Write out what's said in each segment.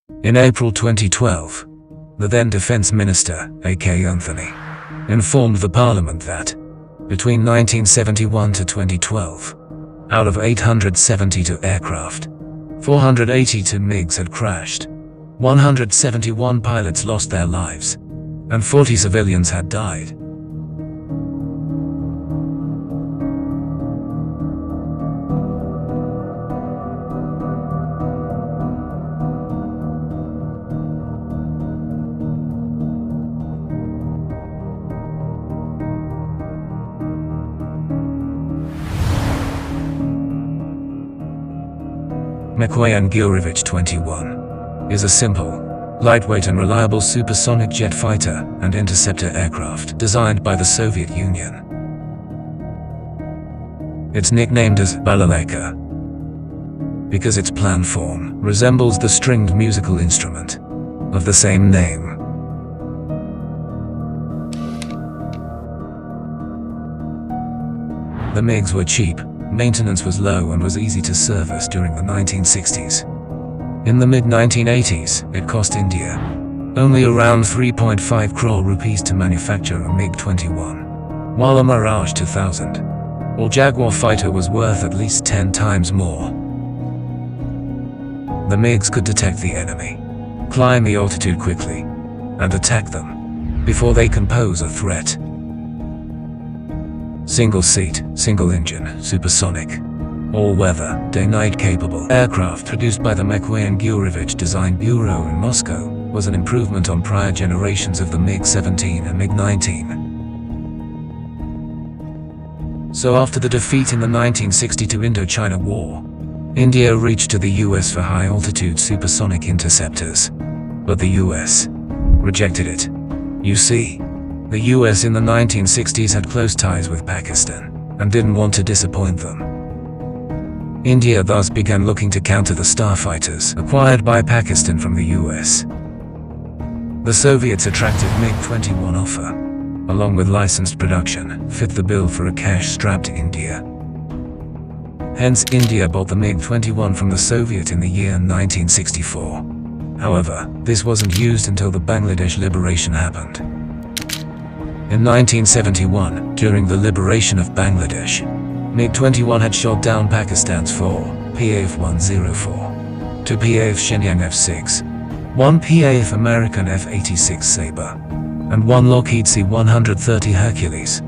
In April 2012, the then Defense Minister, A.K. Anthony, informed the Parliament that, between 1971 to 2012, out of 872 aircraft, 482 MiGs had crashed, 171 pilots lost their lives, and 40 civilians had died. MiG-21 is a simple, lightweight and reliable supersonic jet fighter and interceptor aircraft designed by the Soviet Union. It's nicknamed as balalaika because its plan form resembles the stringed musical instrument of the same name. The MiGs were cheap, maintenance was low and was easy to service during the 1960s. In the mid-1980s, it cost India only around 3.5 crore rupees to manufacture a MiG-21, while a Mirage 2000 or Jaguar fighter was worth at least 10 times more. The MiGs could detect the enemy, climb the altitude quickly, and attack them before they can pose a threat. Single-seat, single-engine, supersonic, all-weather, day-night capable aircraft produced by the MiG-21 Design Bureau in Moscow was an improvement on prior generations of the MiG-17 and MiG-19. So after the defeat in the 1962 Indochina War, India reached to the US for high-altitude supersonic interceptors, but the US rejected it. You see, the US in the 1960s had close ties with Pakistan and didn't want to disappoint them. India thus began looking to counter the starfighters acquired by Pakistan from the US. The Soviets' attractive MiG-21 offer, along with licensed production, fit the bill for a cash-strapped India. Hence, India bought the MiG-21 from the Soviet in the year 1964. However, this wasn't used until the Bangladesh liberation happened. In 1971, during the liberation of Bangladesh, MiG-21 had shot down Pakistan's 4 PAF-104, 2 PAF Shenyang F-6, 1 PAF American F-86 Sabre, and 1 Lockheed C-130 Hercules.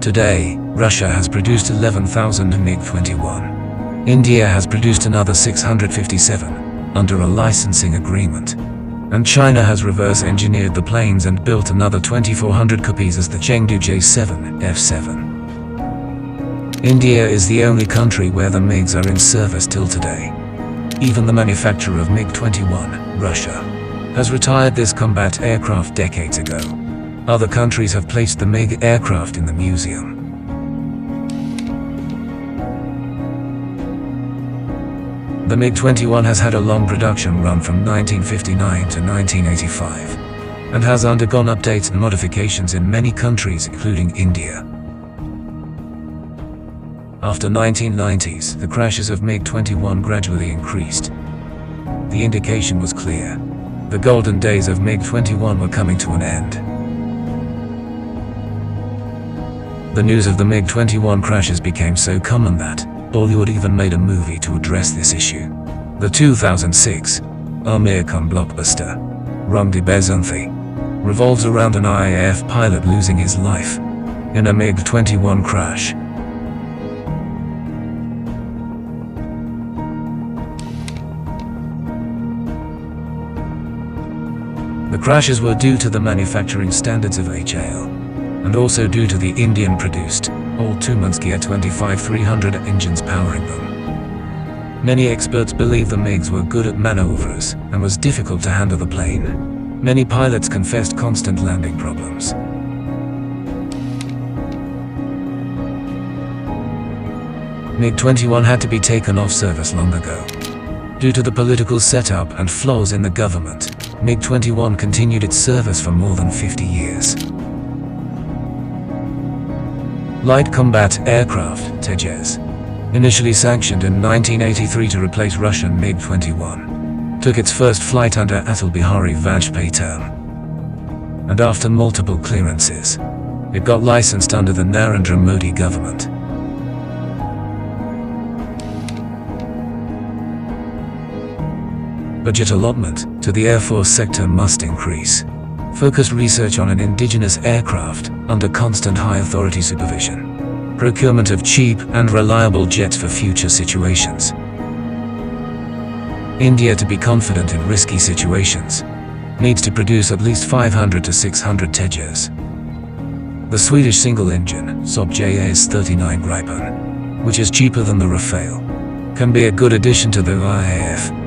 Today, Russia has produced 11,000 MiG-21. India has produced another 657, under a licensing agreement. And China has reverse-engineered the planes and built another 2,400 copies as the Chengdu J-7 F-7. India is the only country where the MiGs are in service till today. Even the manufacturer of MiG-21, Russia, has retired this combat aircraft decades ago. Other countries have placed the MiG aircraft in the museum. The MiG-21 has had a long production run from 1959 to 1985, and has undergone updates and modifications in many countries including India. After 1990s, the crashes of MiG-21 gradually increased. The indication was clear. The golden days of MiG-21 were coming to an end. The news of the MiG-21 crashes became so common that Bollywood even made a movie to address this issue. The 2006 Amir Khan blockbuster, Rang De Basanthi, revolves around an IAF pilot losing his life in a MiG-21 crash. The crashes were due to the manufacturing standards of HAL, and also due to the Indian-produced old Tumansky 25-300 engines powering them. Many experts believe the MiGs were good at maneuvers and was difficult to handle the plane. Many pilots confessed constant landing problems. MiG-21 had to be taken off service long ago. Due to the political setup and flaws in the government, MiG-21 continued its service for more than 50 years. Light Combat Aircraft, Tejas, Initially sanctioned in 1983 to replace Russian MiG-21, took its first flight under Atal Bihari Vajpayee term. And after multiple clearances, it got licensed under the Narendra Modi government. Budget allotment to the Air Force sector must increase. Focus research on an indigenous aircraft under constant high authority supervision. Procurement of cheap and reliable jets for future situations. India, to be confident in risky situations, needs to produce at least 500 to 600 Tejas. The Swedish single-engine Saab JAS-39 Gripen, which is cheaper than the Rafale, can be a good addition to the IAF.